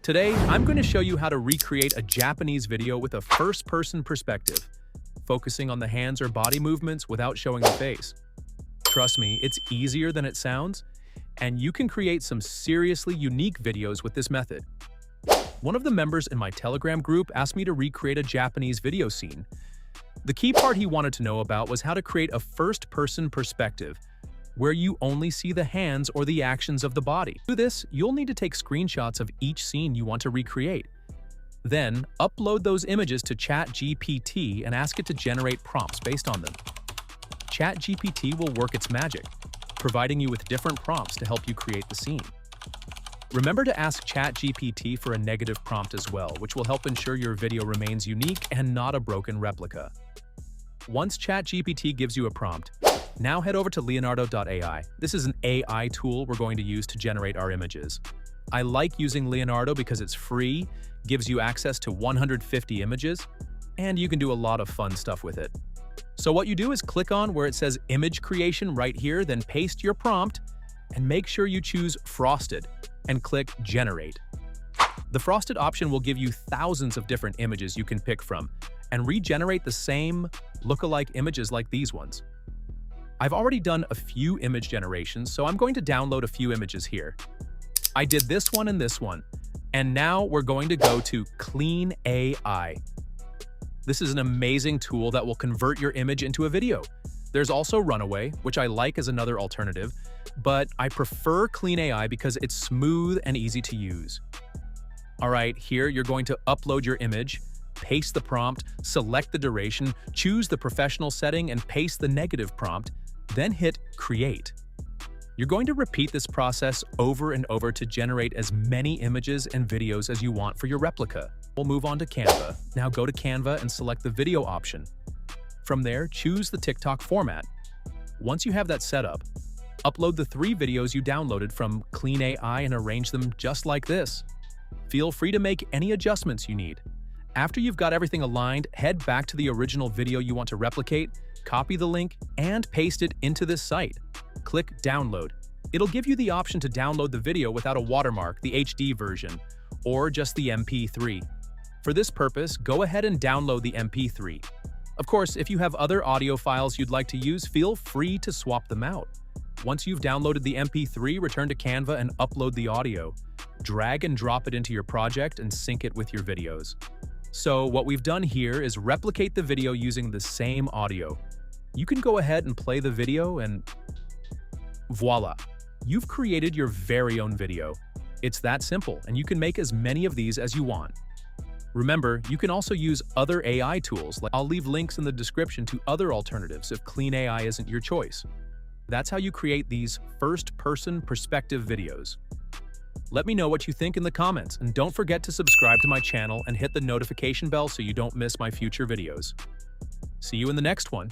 Today, I'm going to show you how to recreate a Japanese video with a first-person perspective, focusing on the hands or body movements without showing the face. Trust me, it's easier than it sounds, and you can create some seriously unique videos with this method. One of the members in my Telegram group asked me to recreate a Japanese video scene. The key part he wanted to know about was how to create a first-person perspective, where you only see the hands or the actions of the body. To do this, you'll need to take screenshots of each scene you want to recreate. Then, upload those images to ChatGPT and ask it to generate prompts based on them. ChatGPT will work its magic, providing you with different prompts to help you create the scene. Remember to ask ChatGPT for a negative prompt as well, which will help ensure your video remains unique and not a broken replica. Once ChatGPT gives you a prompt, now head over to Leonardo.ai. This is an AI tool we're going to use to generate our images. I like using Leonardo because it's free, gives you access to 150 images, and you can do a lot of fun stuff with it. So what you do is click on where it says Image Creation right here, then paste your prompt, and make sure you choose Frosted, and click Generate. The Frosted option will give you thousands of different images you can pick from, and regenerate the same lookalike images like these ones. I've already done a few image generations, so I'm going to download a few images here. I did this one and this one, and now we're going to go to Clean AI. This is an amazing tool that will convert your image into a video. There's also Runaway, which I like as another alternative, but I prefer Clean AI because it's smooth and easy to use. All right, here you're going to upload your image, paste the prompt, select the duration, choose the professional setting, and paste the negative prompt, then hit Create. You're going to repeat this process over and over to generate as many images and videos as you want for your replica. We'll move on to Canva. Now go to Canva and select the video option. From there, choose the TikTok format. Once you have that set up, upload the 3 videos you downloaded from Clean AI and arrange them just like this. Feel free to make any adjustments you need. After you've got everything aligned, head back to the original video you want to replicate, copy the link, and paste it into this site. Click Download. It'll give you the option to download the video without a watermark, the HD version, or just the MP3. For this purpose, go ahead and download the MP3. Of course, if you have other audio files you'd like to use, feel free to swap them out. Once you've downloaded the MP3, return to Canva and upload the audio. Drag and drop it into your project and sync it with your videos. So what we've done here is replicate the video using the same audio. You can go ahead and play the video and voila, you've created your very own video. It's that simple, and you can make as many of these as you want. Remember, you can also use other AI tools. I'll leave links in the description to other alternatives if Clean AI isn't your choice. That's how you create these first-person perspective videos. Let me know what you think in the comments, and don't forget to subscribe to my channel and hit the notification bell so you don't miss my future videos. See you in the next one.